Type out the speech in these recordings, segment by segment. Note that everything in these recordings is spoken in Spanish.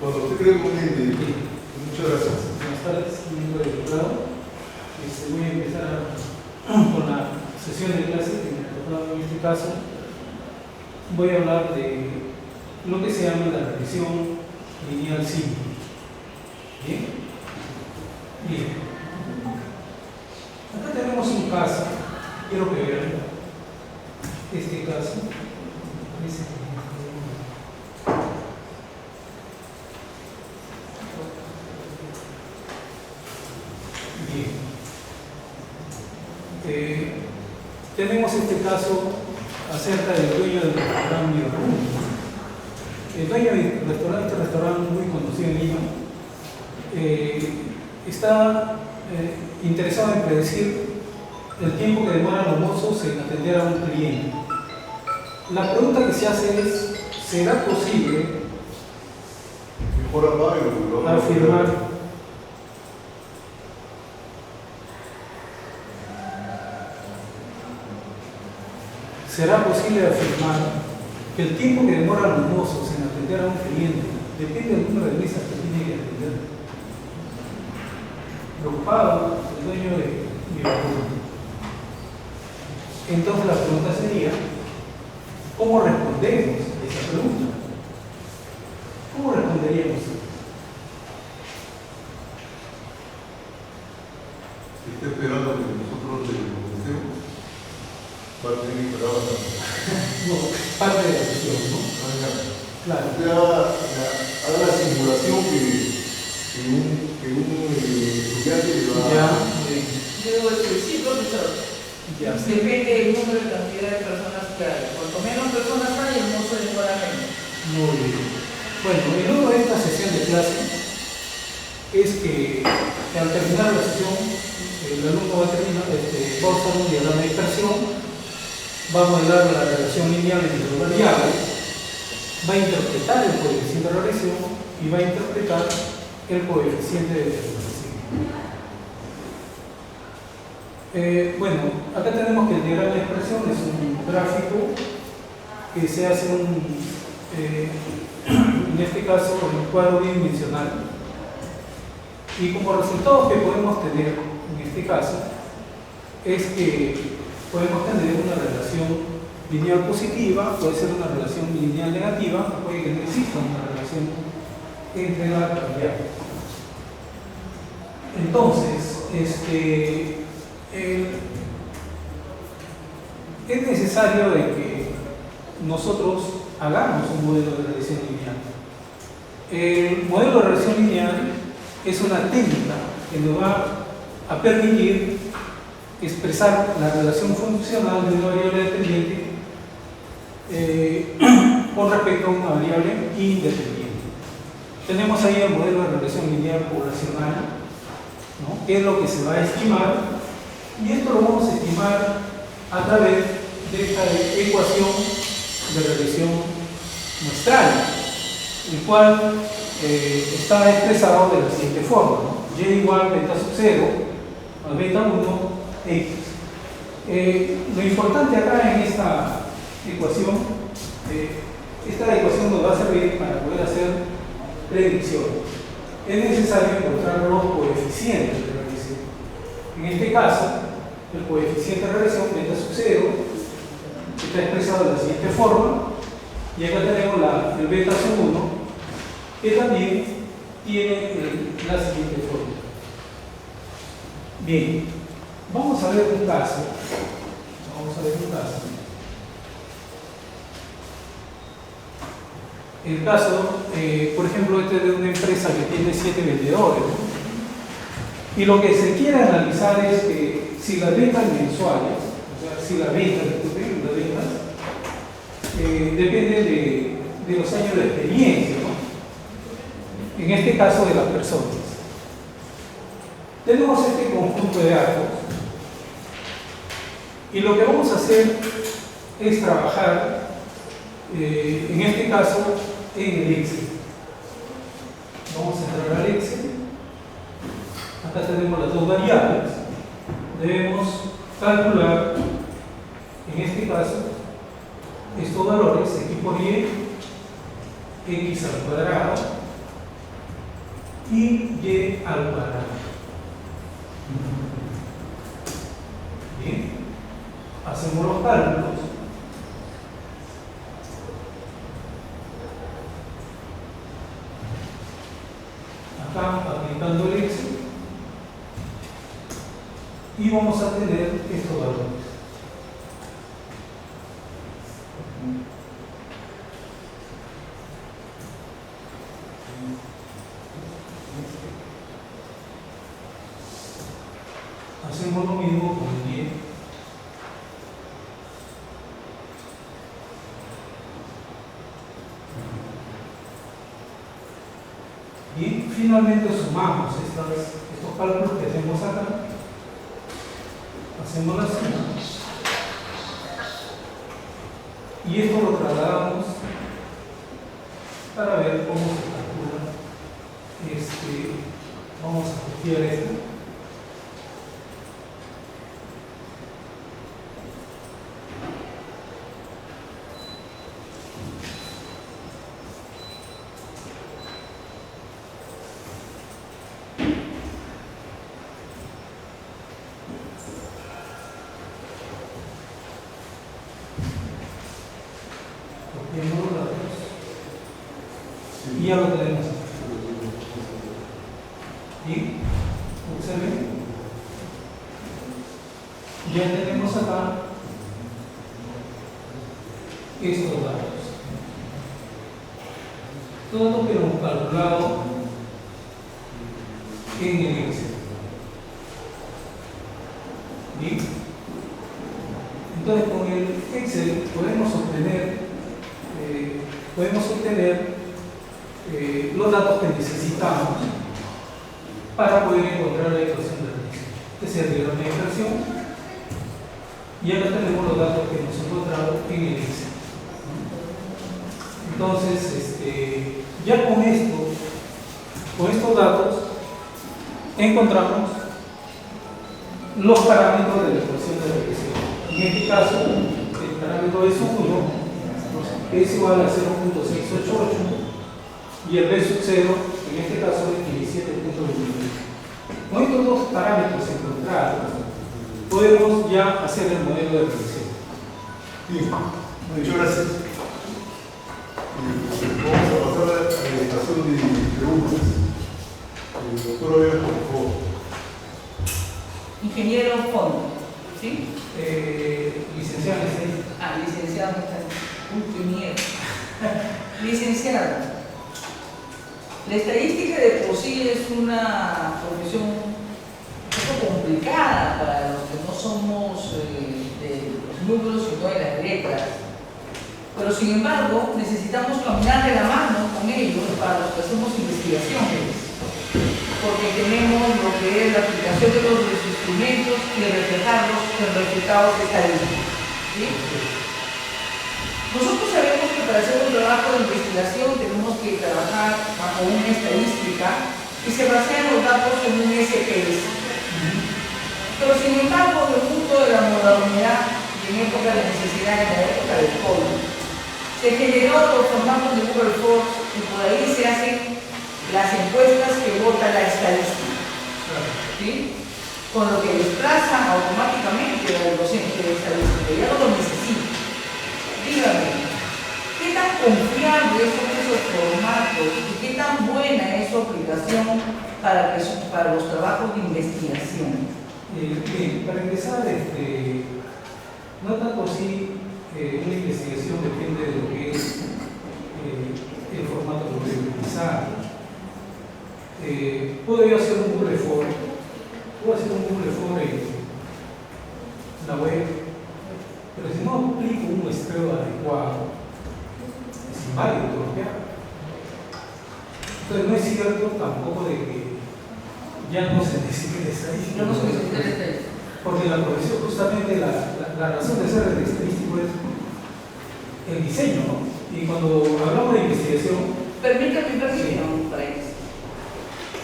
Cuando usted cree conveniente. Muchas gracias. Buenas tardes, miembro del jurado. Voy a empezar con la sesión de clase que me ha tocado en este caso. Voy a hablar de lo que se llama la revisión lineal simple. ¿Bien? Bien. Acá tenemos un caso. Quiero que vean este caso. Bien. Tenemos este caso acerca del dueño del restaurante Mirabú. El dueño del restaurante, este restaurante muy conocido en Lima, está interesado en predecir el tiempo que demoran los mozos en atender a un cliente. La pregunta que se hace es, ¿será posible afirmar que el tiempo que demoran los mozos en atender a un cliente depende del número de mesas que tiene que atender? Preocupado el dueño de Mirabú. Entonces la pregunta sería, ¿cómo respondemos a esa pregunta? ¿Cómo responderíamos? Está esperando que nosotros le contestemos. Va a tener que esperar bastante. No, parte de la sesión, ¿no? Claro. Usted haga la simulación que un estudiante le va a... Ya. Yo digo, sí, profesor. Ya. Depende del número de cantidad de personas que hay. Cuanto menos personas hay, el mozo demora menos. Muy bien. Bueno, el logro de esta sesión de clase es que al terminar la sesión, el alumno va a usar un diagrama de dispersión, va a modelar la relación lineal entre los variables, va a interpretar el coeficiente de regresión y va a interpretar el coeficiente de determinación. Bueno, acá tenemos que el diagrama de expresión es un gráfico que se hace en este caso en un cuadro bidimensional, y como resultados que podemos tener en este caso es que podemos tener una relación lineal positiva, puede ser una relación lineal negativa, puede que no exista una relación entre las variables. Entonces, es necesario de que nosotros hagamos un modelo de regresión lineal. El modelo de regresión lineal es una técnica que nos va a permitir expresar la relación funcional de una variable dependiente con respecto a una variable independiente. Tenemos ahí el modelo de regresión lineal poblacional, ¿no? Que es lo que se va a estimar, y esto lo vamos a estimar a través de esta ecuación de regresión muestral, el cual está expresado de la siguiente forma, ¿no? Y igual beta sub 0 al beta 1 x. Lo importante acá en esta ecuación nos va a servir para poder hacer predicciones. Es necesario encontrar los coeficientes de regresión. En este caso, el coeficiente de regresión beta sub 0 está expresado de la siguiente forma, y acá tenemos el beta sub 1, que también tiene la siguiente forma. Bien, vamos a ver un caso. El caso, por ejemplo, este es de una empresa que tiene 7 vendedores, ¿no? Y lo que se quiere analizar es que si las ventas mensuales, o sea, si las ventas dependen de los años de experiencia, ¿no? En este caso de las personas. Tenemos este conjunto de datos y lo que vamos a hacer es trabajar, en este caso, en el Excel. Vamos a entrar al Excel. Acá tenemos las dos variables. Debemos calcular, en este caso, estos valores, x por y, x al cuadrado, y y al cuadrado. Bien, hacemos los cálculos. Acá aplicando el Excel y vamos a tener estos valores. Hacemos lo mismo con el 10. Y finalmente sumamos estos cálculos que hacemos acá. Hacemos la suma. Y esto lo trasladamos para ver cómo se calcula. Vamos a copiar esto. Copiamos los datos. Y ya lo tenemos. Y observen, ya tenemos acá estos datos. Todo lo que hemos calculado en el Excel. ¿Bien? Entonces con el Excel podemos obtener los datos que necesitamos para poder encontrar la ecuación de regresión. Este es el diagrama de extracción y acá tenemos los datos que hemos encontrado en el Excel. Entonces, ya con estos datos encontramos los parámetros de la ecuación de regresión. En este caso, el parámetro de sub 1 es igual a 0.688 y el B sub 0 en este caso es 17.21. Con estos dos parámetros encontrados podemos ya hacer el modelo de regresión. Bien, muchas gracias. Vamos a pasar a la estación de preguntas. El doctor Olivera, por favor. Ingeniero Fondo, ¿sí? Licenciado en estadística. Licenciado en estadística. Uy, qué miedo. Licenciado, la estadística de por sí es una profesión un poco complicada para los que no somos de los números sino de las letras. Pero sin embargo, necesitamos caminar de la mano con ellos para los que hacemos investigaciones. Porque tenemos lo que es la aplicación de los instrumentos y reflejarlos en resultados estadísticos. ¿Sí? Nosotros sabemos que para hacer un trabajo de investigación tenemos que trabajar bajo una estadística y se basea en los datos en un SPS. Pero sin embargo, en el mundo de la modernidad, en época de necesidad, en la época del COVID, se generó los formatos de Google Forms y por ahí se hacen las encuestas que vota la estadística. ¿Sí? Con lo que desplazan automáticamente al docente de estadística, ya no lo necesita. Dígame, ¿qué tan confiables son esos formatos y qué tan buena es su aplicación para los trabajos de investigación? Bien, para empezar, no tanto así una investigación depende de lo que es el formato que voy a utilizar. Puedo yo hacer un Google Form, en la web, pero si no aplico un muestreo adecuado, es inválido todo lo que hago. Entonces no es cierto tampoco de que ya no se necesite estadística. No se necesita estadística. Porque la profesión, justamente la razón de ser el estadístico es el diseño, ¿no? Y cuando hablamos de investigación... Permítame para eso.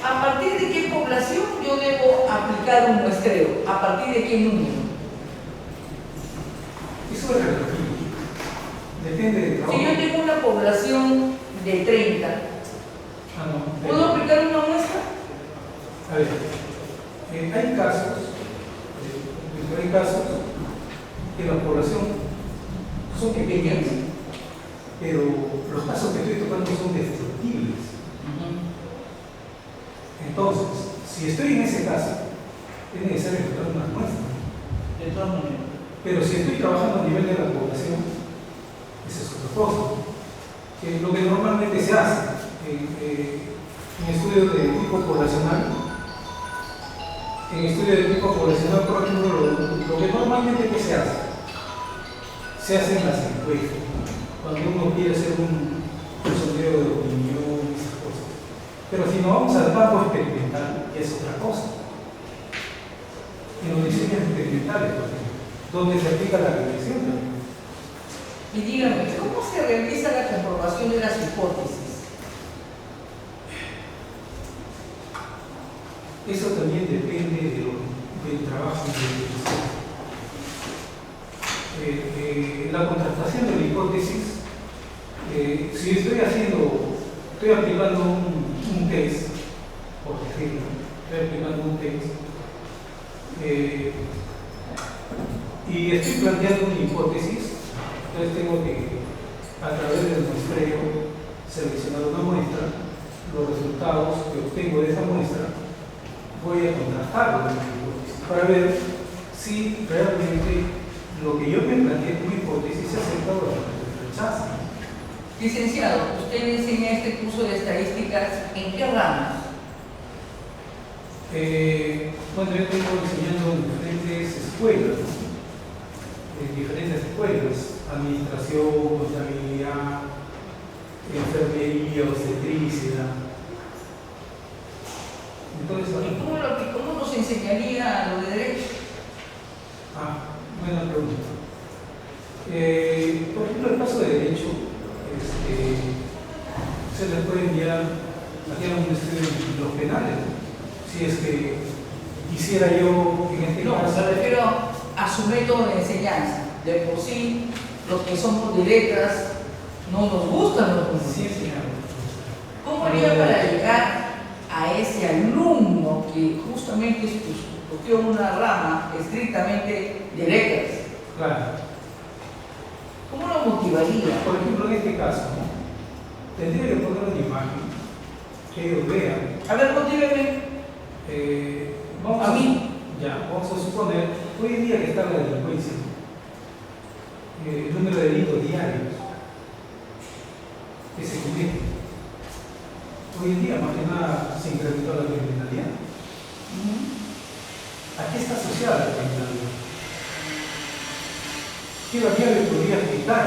¿A partir de qué población yo debo aplicar un muestreo? ¿A partir de qué número? Eso es relativo. Depende del trabajo. Si yo tengo una población de 30, ¿puedo aplicar una muestra? A ver, hay casos que la población son pequeñas, pero los casos que estoy tocando son destructibles. Entonces, si estoy en ese caso, es necesario encontrar una muestra. De todas maneras. Pero si estoy trabajando a nivel de la población, esa es otra cosa. Lo que normalmente se hace en estudios de tipo poblacional, por ejemplo, lo que normalmente ¿qué se hace? Se hacen las encuestas, ¿no? Cuando uno quiere hacer un sondeo de opinión y esas cosas. Pero si no vamos al campo experimental, es otra cosa. En los diseños experimentales, por ejemplo, donde se aplica la regresión también. Y dígame, ¿cómo se realiza la comprobación de las hipótesis? Eso también depende del trabajo de la investigación. La contrastación de la hipótesis, si estoy aplicando un test, por ejemplo, y estoy planteando una hipótesis, entonces tengo que, a través del muestreo, seleccionar una muestra, los resultados que obtengo de esa muestra, voy a contrastarlo con mi hipótesis para ver si realmente lo que yo me planteé como hipótesis se acepta o se rechaza. Licenciado, usted me enseña este curso de estadísticas, ¿en qué ramas? Bueno, yo tengo enseñando en diferentes escuelas, administración, contabilidad, enfermería, obstetricia. Entonces, ¿Y cómo nos enseñaría lo de derecho? Buena pregunta. Por ejemplo, el caso de derecho, se les puede enviar aquí a un estudio de los penales, si es que quisiera yo en este No, caso. me refiero a su método de enseñanza. De por sí, los que somos de letras no nos gustan los conceptos. Sí, señor. ¿Cómo haría para llegar a ese alumno que justamente escogió una rama estrictamente de letras? Claro. ¿Cómo lo motivaría? Por ejemplo, en este caso, ¿no? Tendría que poner una imagen que ellos vean. A ver, motíveme. Vamos a suponer, hoy en día que está la delincuencia, el número de delitos diarios que se cometen. Hoy en día, más que nada, se incrementó la criminalidad. ¿A qué está asociada la criminalidad? ¿Qué variable podría explicar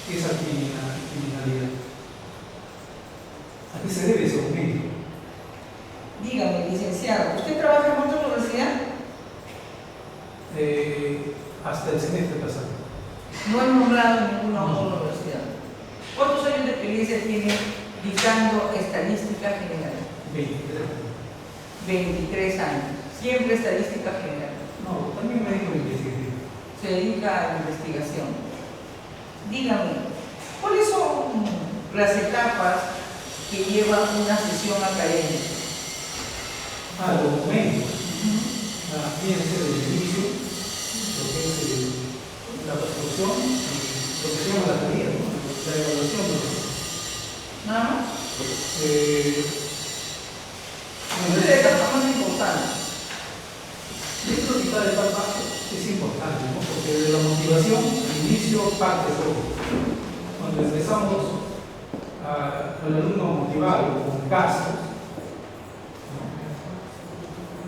esa criminalidad? ¿A qué se debe ese aumento? Dígame, licenciado, ¿usted trabaja en otra universidad? Hasta el semestre pasado. No he nombrado en ninguna otra universidad. ¿Cuántos años de experiencia tiene dictando estadística general? 23 años. Siempre estadística general. No, también me dedico a investigación. Se dedica a la investigación. Dígame, ¿cuáles son las etapas que lleva una sesión académica? Los documentos. Fíjense desde el inicio, lo que es la construcción, lo que se llama la teoría, ¿no? La evaluación. ¿Nada más? Esta es la etapa más importante. Yo creo que cada etapa es importante, ¿no? Porque de la motivación, al inicio, parte todo. Cuando empezamos al alumno motivado con casos, ¿no?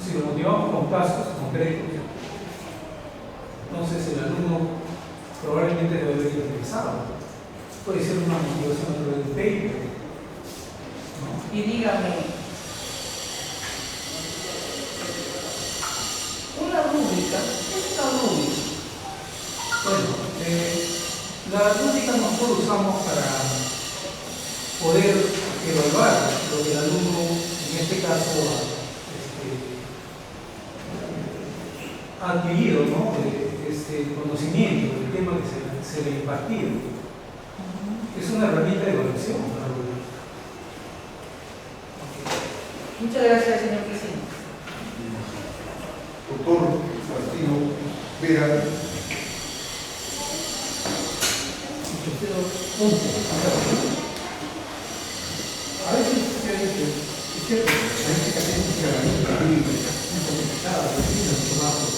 Si lo motivamos con casos concretos, entonces el alumno probablemente debe haber interesado. Puede ser una motivación a través del paper, ¿no? Y dígame, una rúbrica, ¿qué es una rúbrica? Bueno, la rúbrica nosotros usamos para poder evaluar lo que el alumno, en este caso, ha adquirido, ¿no? El conocimiento del tema que se le ha impartido. Es una herramienta de evaluación. Y Muchas gracias, señor presidente. Doctor Martino Vera. A veces se ha dicho, es cierto, la gente que hace música muy sofisticada, muchos trabajos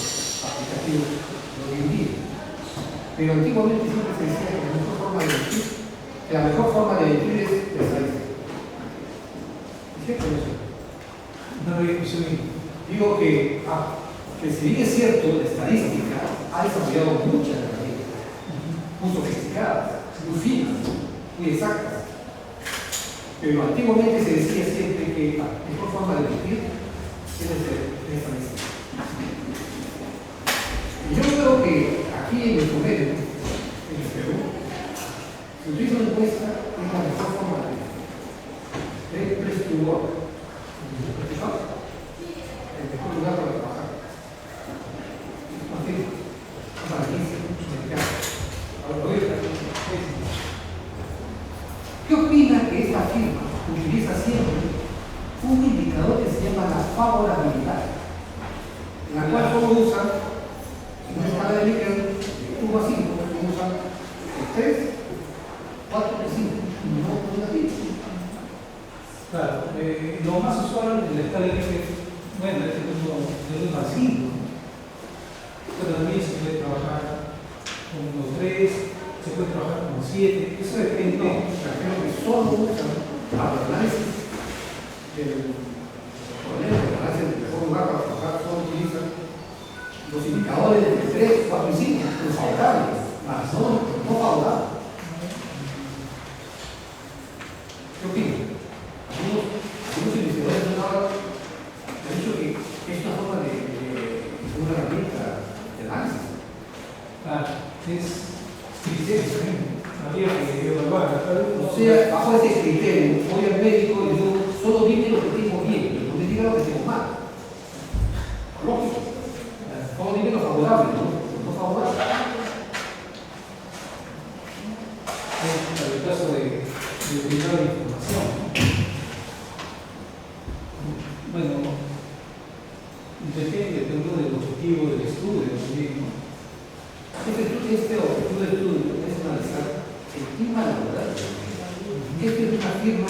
aplicativos de hoy en día. Pero antiguamente siempre se decía que la mejor forma de mentir, es la estadística. ¿Es cierto eso? No lo había escuchado bien. Digo que si bien es cierto, la estadística ha desarrollado muchas herramientas, muy sofisticadas, muy finas, muy exactas. Pero antiguamente se decía siempre que la mejor forma de mentir es la estadística. Y yo creo que aquí en nuestro medio, en el Perú, si utiliza una encuesta, es la mejor forma de mentir. Es tu work. El mejor lugar para trabajar. Martín, para 15, ¿qué opina que esta firma utiliza siempre un indicador que se llama la favorabilidad, en la cual solo usan, en una escala de Likert de 1 a 5, usan el 3, 4 y 5, no negativo? Claro, lo más usual en la escala de Likert, bueno, es de 1 a 5, pero también se puede trabajar con 1,3, se puede trabajar con 7, eso depende. No, creo que solo usan para el análisis del problema, el análisis del mejor lugar para trabajar, solo utilizan los indicadores de 3, 4 y 5, los favorables, más no favorables. ¿Qué opinan? Algunos investigadores han dicho que es una forma de una herramienta de análisis. Claro, es criterio, habría que evaluar. O sea, bajo ese criterio, voy al médico y digo, solo dime lo que tengo bien, no me diga lo que tengo mal. Lógico. Solo dime lo favorable, no favorable. En el caso de brindar información, bueno, depende del objetivo del estudio también, ¿no? Este objetivo del estudio es analizar el clima laboral. Esta es una firma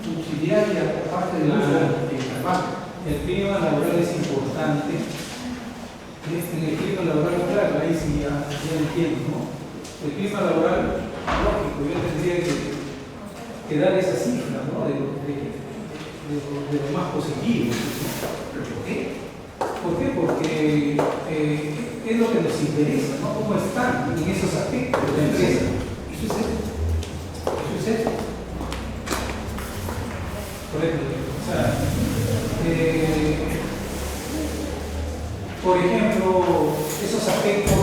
subsidiaria por parte del uso del trabajo. El clima laboral es importante. En el clima laboral, claro, ahí sí ya entiendo, ¿no? El clima laboral, lógico, yo tendría que dar esa cifra, ¿no? De lo más positivo, ¿no? ¿Por qué? ¿Por qué? Porque es lo que nos interesa, ¿no? ¿Cómo están en esos aspectos de la empresa? Eso es eso. Correcto. O sea, por ejemplo, esos aspectos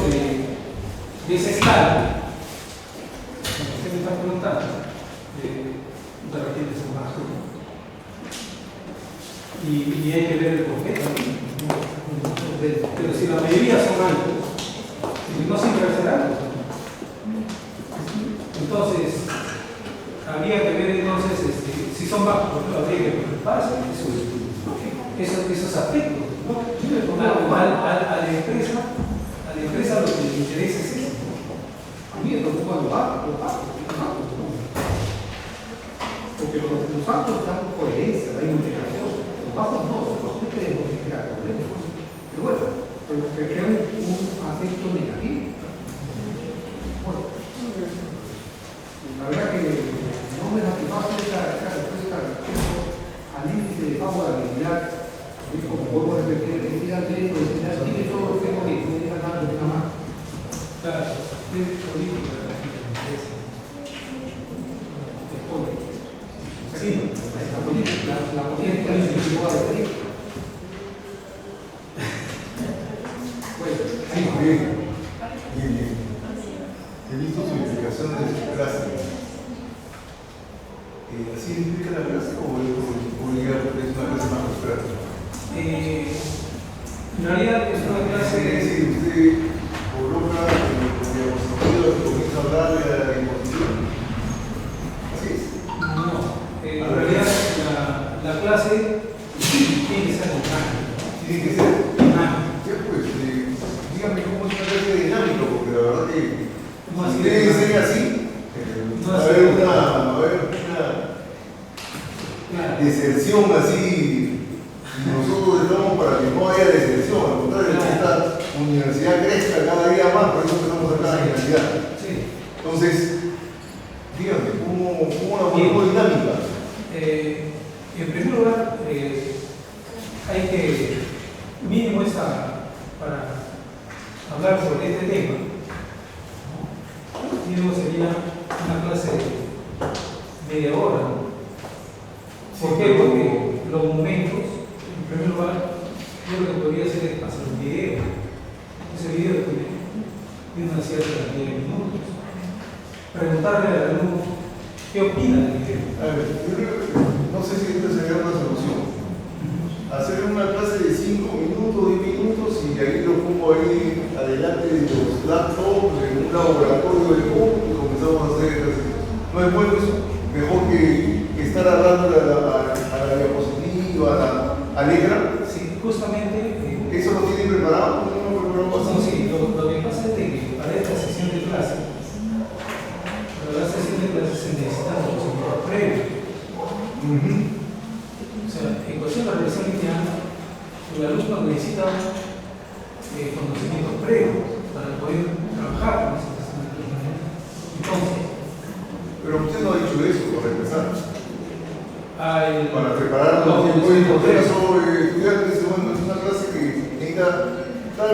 de esa escala, como usted me está preguntando, de repente son bajos, ¿no? Y hay que ver el porqué también, ¿no? Pero si la mayoría son altos, no siempre va a ser alto. Entonces, habría que ver entonces si son bajos, habría que preocuparse de esos aspectos, ¿no? A la empresa lo que le interesa es eso. A mí me preocupa los bajos, porque los altos están con coherencia, hay integración. Los bajos no, los bajos tenemos que crear problemas. Pero bueno, que crea un aspecto negativo. Bueno, la verdad que no me satisface esta respuesta al índice de favorabilidad. Como vuelvo a repetir, decir al médico, tiene todo lo que tengo que no diga nada de nada más. Claro, es política de la empresa. Sí, La política es el tipo de política. Sí, bien. He visto su explicación de su clase. ¿Así explica la clase o es una clase más abstracta? En realidad es una clase. Es decir, usted coloca digamos, sentido que comienza a hablar de la imposición. ¿Así es? No, en realidad la clase deserción así. Nosotros estamos para que no haya deserción, al contrario, que esta universidad crezca cada día más, por eso estamos acá en la universidad. Sí. Entonces, díganme, ¿cómo la ponemos dinámica? En primer lugar, hay que, mínimo para hablar sobre este tema, ¿no? Mínimo sería una clase de media hora, ¿no? ¿Por qué? Porque los momentos, en primer lugar, yo lo que podría hacer es pasar un video. Ese video tiene una cierta cantidad de minutos. Preguntarle al alumno qué opina del video. A ver, yo creo que, no sé si esta sería una solución. Hacer una clase de 5 minutos, 10 minutos y ahí lo pongo ahí adelante de los laptops en un laboratorio de y comenzamos a hacer ejercicios. ¿No es bueno eso? Mejor que estar hablando a la diapositiva, a la letra. Sí, justamente. ¿Eso lo tienen preparado? ¿No lo preparado así? No, sí, lo que pasa es que para esta sesión de clase, se necesitan los conocimientos previos. O sea, en cuestión de la revisión lineal, el alumno necesita conocimientos previos para poder trabajar con esa asignatura. Entonces, Pero usted no ha dicho eso para empezar. Para preparar no, los conocimientos previos. estudiantes, bueno, es una clase que necesita tal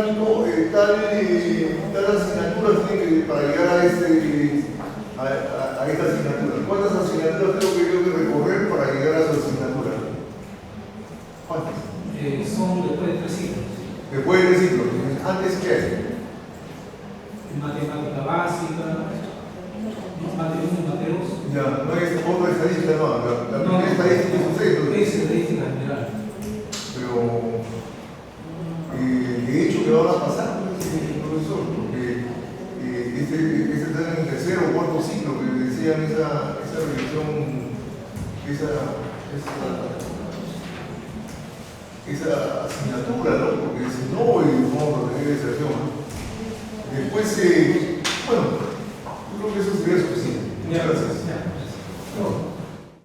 asignatura tiene que para llegar a esta asignatura. ¿Cuántas asignaturas tengo que recorrer para llegar a su asignatura? ¿Cuántas? Son después de 3 ciclos. Después de 3 ciclos. ¿Antes qué hay? Matemática básica, materia 1, materia 2. Ya, no es otra estadística, no. La primera estadística es usted. Es estadística general. Pero, de hecho, ¿qué van a pasar, profesor? Porque este está en el tercer o cuarto ciclo que decían esa revisión, esa asignatura, ¿no? Porque si no, vamos a tener deserción. Después, bueno,